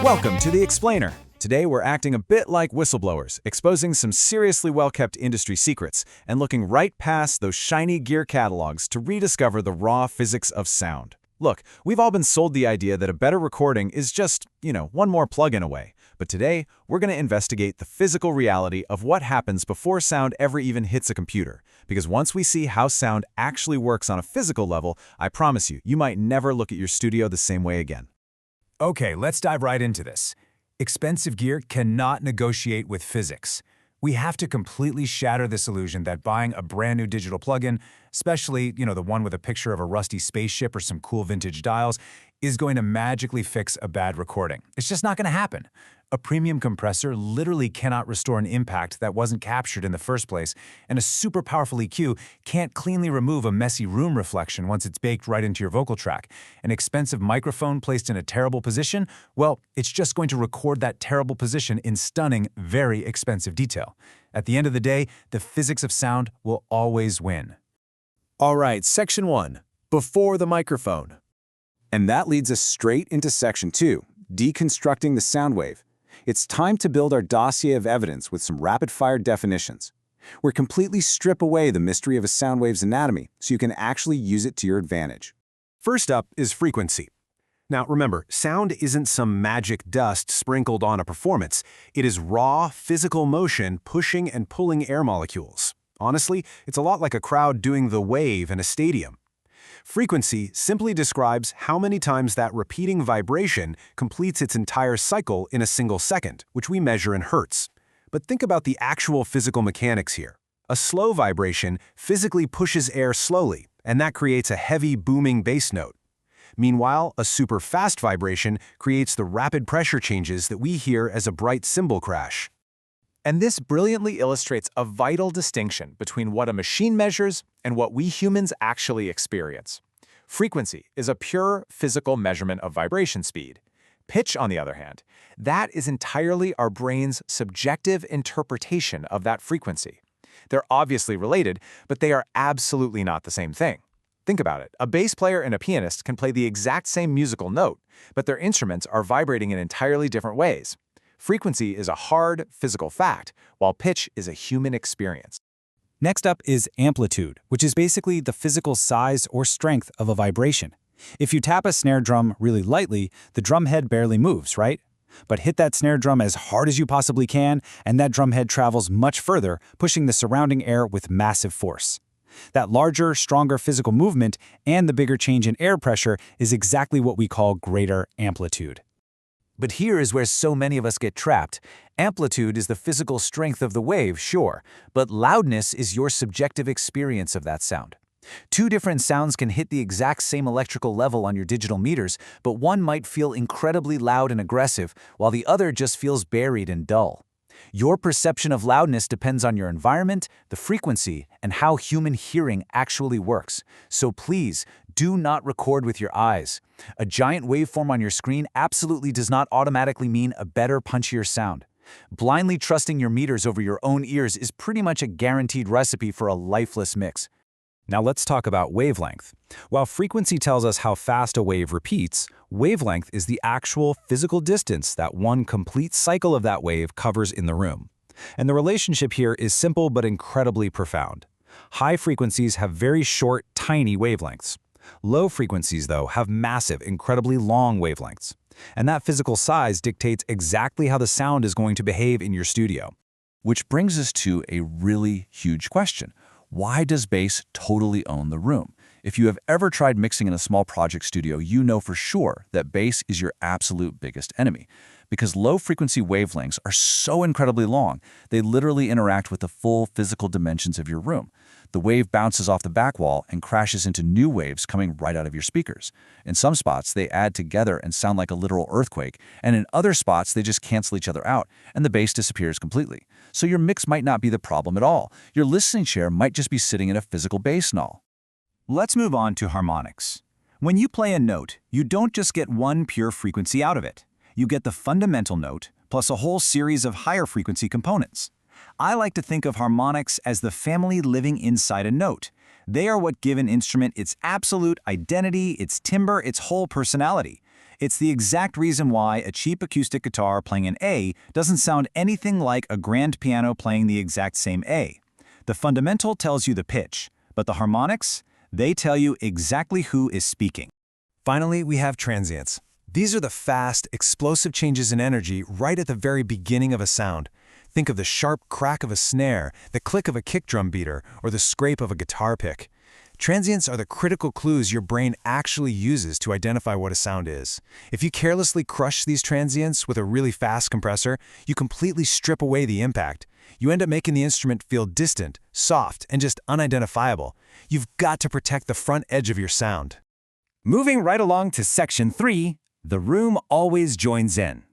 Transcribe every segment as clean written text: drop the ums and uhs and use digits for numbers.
Welcome to The Explainer. Today we're acting a bit like whistleblowers, exposing some seriously well-kept industry secrets and looking right past those shiny gear catalogs to rediscover the raw physics of sound. Look, we've all been sold the idea that a better recording is just, one more plug-in away. But today, we're going to investigate the physical reality of what happens before sound ever even hits a computer. Because once we see how sound actually works on a physical level, I promise you, you might never look at your studio the same way again. Okay, let's dive right into this. Expensive gear cannot negotiate with physics. We have to completely shatter this illusion that buying a brand new digital plugin, especially, the one with a picture of a rusty spaceship or some cool vintage dials, is going to magically fix a bad recording. It's just not going to happen. A premium compressor literally cannot restore an impact that wasn't captured in the first place, and a super powerful EQ can't cleanly remove a messy room reflection once it's baked right into your vocal track. An expensive microphone placed in a terrible position, well, it's just going to record that terrible position in stunning, very expensive detail. At the end of the day, the physics of sound will always win. All right, Section 1, before the microphone. And that leads us straight into Section 2, deconstructing the sound wave. It's time to build our dossier of evidence with some rapid-fire definitions. We're completely strip away the mystery of a sound wave's anatomy so you can actually use it to your advantage. First up is frequency. Now remember, sound isn't some magic dust sprinkled on a performance. It is raw, physical motion pushing and pulling air molecules. Honestly, it's a lot like a crowd doing the wave in a stadium. Frequency simply describes how many times that repeating vibration completes its entire cycle in a single second, which we measure in hertz. But think about the actual physical mechanics here. A slow vibration physically pushes air slowly, and that creates a heavy, booming bass note. Meanwhile, a super fast vibration creates the rapid pressure changes that we hear as a bright cymbal crash. And this brilliantly illustrates a vital distinction between what a machine measures and what we humans actually experience. Frequency is a pure physical measurement of vibration speed. Pitch, on the other hand, that is entirely our brain's subjective interpretation of that frequency. They're obviously related, but they are absolutely not the same thing. Think about it. A bass player and a pianist can play the exact same musical note, but their instruments are vibrating in entirely different ways. Frequency is a hard, physical fact, while pitch is a human experience. Next up is amplitude, which is basically the physical size or strength of a vibration. If you tap a snare drum really lightly, the drumhead barely moves, right? But hit that snare drum as hard as you possibly can, and that drumhead travels much further, pushing the surrounding air with massive force. That larger, stronger physical movement and the bigger change in air pressure is exactly what we call greater amplitude. But here is where so many of us get trapped. Amplitude is the physical strength of the wave, sure, but loudness is your subjective experience of that sound. Two different sounds can hit the exact same electrical level on your digital meters, but one might feel incredibly loud and aggressive, while the other just feels buried and dull. Your perception of loudness depends on your environment, the frequency, and how human hearing actually works. So please, do not record with your eyes. A giant waveform on your screen absolutely does not automatically mean a better, punchier sound. Blindly trusting your meters over your own ears is pretty much a guaranteed recipe for a lifeless mix. Now let's talk about wavelength. While frequency tells us how fast a wave repeats, wavelength is the actual physical distance that one complete cycle of that wave covers in the room. And the relationship here is simple but incredibly profound. High frequencies have very short, tiny wavelengths. Low frequencies, though, have massive, incredibly long wavelengths. And that physical size dictates exactly how the sound is going to behave in your studio. Which brings us to a really huge question. Why does bass totally own the room? If you have ever tried mixing in a small project studio, you know for sure that bass is your absolute biggest enemy. Because low-frequency wavelengths are so incredibly long, they literally interact with the full physical dimensions of your room. The wave bounces off the back wall and crashes into new waves coming right out of your speakers. In some spots, they add together and sound like a literal earthquake, and in other spots, they just cancel each other out, and the bass disappears completely. So your mix might not be the problem at all. Your listening chair might just be sitting in a physical bass null. Let's move on to harmonics. When you play a note, you don't just get one pure frequency out of it. You get the fundamental note, plus a whole series of higher frequency components. I like to think of harmonics as the family living inside a note. They are what give an instrument its absolute identity, its timbre, its whole personality. It's the exact reason why a cheap acoustic guitar playing an A doesn't sound anything like a grand piano playing the exact same A. The fundamental tells you the pitch, but the harmonics, they tell you exactly who is speaking. Finally, we have transients. These are the fast, explosive changes in energy right at the very beginning of a sound. Think of the sharp crack of a snare, the click of a kick drum beater, or the scrape of a guitar pick. Transients are the critical clues your brain actually uses to identify what a sound is. If you carelessly crush these transients with a really fast compressor, you completely strip away the impact. You end up making the instrument feel distant, soft, and just unidentifiable. You've got to protect the front edge of your sound. Moving right along to Section 3, the room always joins in.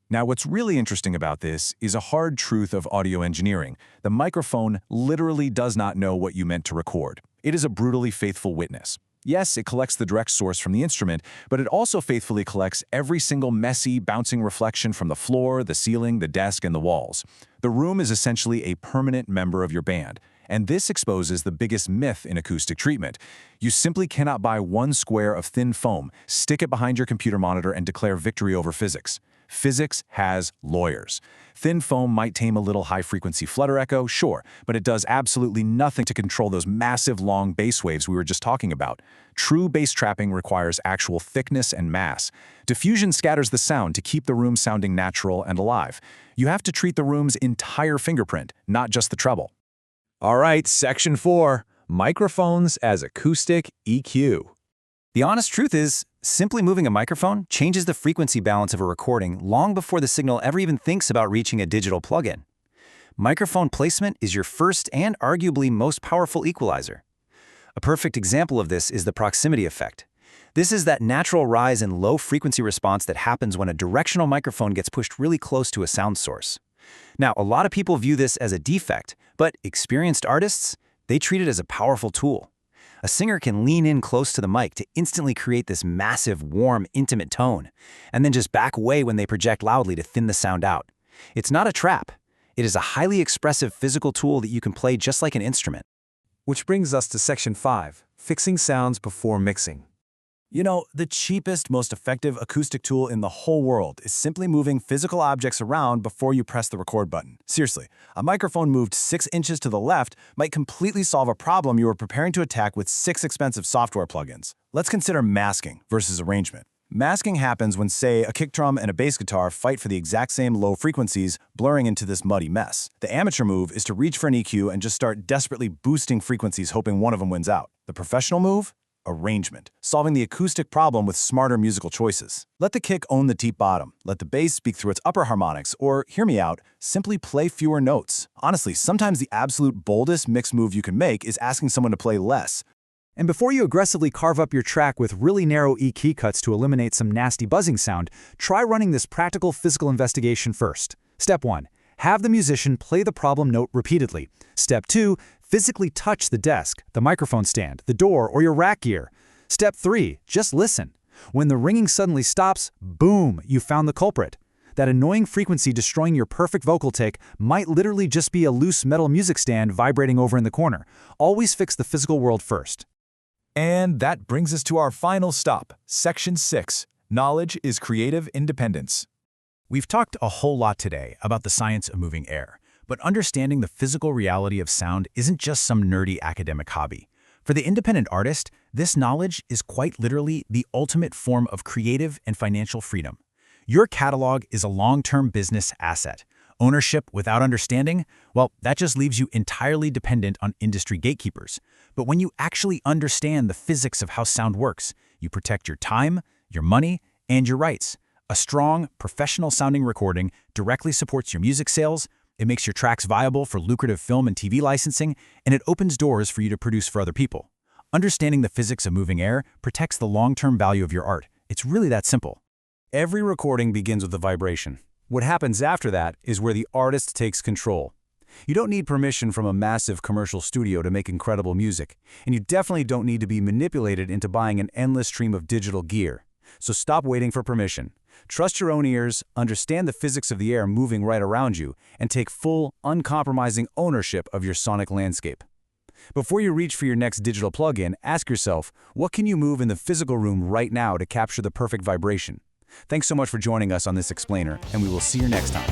Now, what's really interesting about this is a hard truth of audio engineering. The microphone literally does not know what you meant to record. It is a brutally faithful witness. Yes, it collects the direct source from the instrument, but it also faithfully collects every single messy, bouncing reflection from the floor, the ceiling, the desk, and the walls. The room is essentially a permanent member of your band, and this exposes the biggest myth in acoustic treatment. You simply cannot buy one square of thin foam, stick it behind your computer monitor, and declare victory over physics. Physics has lawyers. Thin foam might tame a little high-frequency flutter echo, sure, but it does absolutely nothing to control those massive long bass waves we were just talking about. True bass trapping requires actual thickness and mass. Diffusion scatters the sound to keep the room sounding natural and alive. You have to treat the room's entire fingerprint, not just the treble. All right, Section 4, microphones as acoustic EQ. The honest truth is, simply moving a microphone changes the frequency balance of a recording long before the signal ever even thinks about reaching a digital plug-in. Microphone placement is your first and arguably most powerful equalizer. A perfect example of this is the proximity effect. This is that natural rise in low-frequency response that happens when a directional microphone gets pushed really close to a sound source. Now, a lot of people view this as a defect, but experienced artists, they treat it as a powerful tool. A singer can lean in close to the mic to instantly create this massive, warm, intimate tone, and then just back away when they project loudly to thin the sound out. It's not a trap. It is a highly expressive physical tool that you can play just like an instrument. Which brings us to Section 5, fixing sounds before mixing. You know, the cheapest, most effective acoustic tool in the whole world is simply moving physical objects around before you press the record button. Seriously, a microphone moved 6 inches to the left might completely solve a problem you were preparing to attack with 6 expensive software plugins. Let's consider masking versus arrangement. Masking happens when, say, a kick drum and a bass guitar fight for the exact same low frequencies, blurring into this muddy mess. The amateur move is to reach for an EQ and just start desperately boosting frequencies hoping one of them wins out. The professional move? Arrangement, solving the acoustic problem with smarter musical choices. Let the kick own the deep bottom, let the bass speak through its upper harmonics, or, hear me out, simply play fewer notes. Honestly, sometimes the absolute boldest mix move you can make is asking someone to play less. And before you aggressively carve up your track with really narrow EQ cuts to eliminate some nasty buzzing sound, try running this practical physical investigation first. Step 1. Have the musician play the problem note repeatedly. Step 2. Physically touch the desk, the microphone stand, the door, or your rack gear. Step 3. Just listen. When the ringing suddenly stops, boom, you found the culprit. That annoying frequency destroying your perfect vocal take might literally just be a loose metal music stand vibrating over in the corner. Always fix the physical world first. And that brings us to our final stop, Section 6, Knowledge is Creative Independence. We've talked a whole lot today about the science of moving air, but understanding the physical reality of sound isn't just some nerdy academic hobby. For the independent artist, this knowledge is quite literally the ultimate form of creative and financial freedom. Your catalog is a long-term business asset. Ownership without understanding, well, that just leaves you entirely dependent on industry gatekeepers. But when you actually understand the physics of how sound works, you protect your time, your money, and your rights. A strong, professional-sounding recording directly supports your music sales, it makes your tracks viable for lucrative film and TV licensing, and it opens doors for you to produce for other people. Understanding the physics of moving air protects the long-term value of your art. It's really that simple. Every recording begins with a vibration. What happens after that is where the artist takes control. You don't need permission from a massive commercial studio to make incredible music, and you definitely don't need to be manipulated into buying an endless stream of digital gear. So stop waiting for permission. Trust your own ears, understand the physics of the air moving right around you, and take full, uncompromising ownership of your sonic landscape. Before you reach for your next digital plugin, ask yourself, what can you move in the physical room right now to capture the perfect vibration? Thanks so much for joining us on this explainer, and we will see you next time.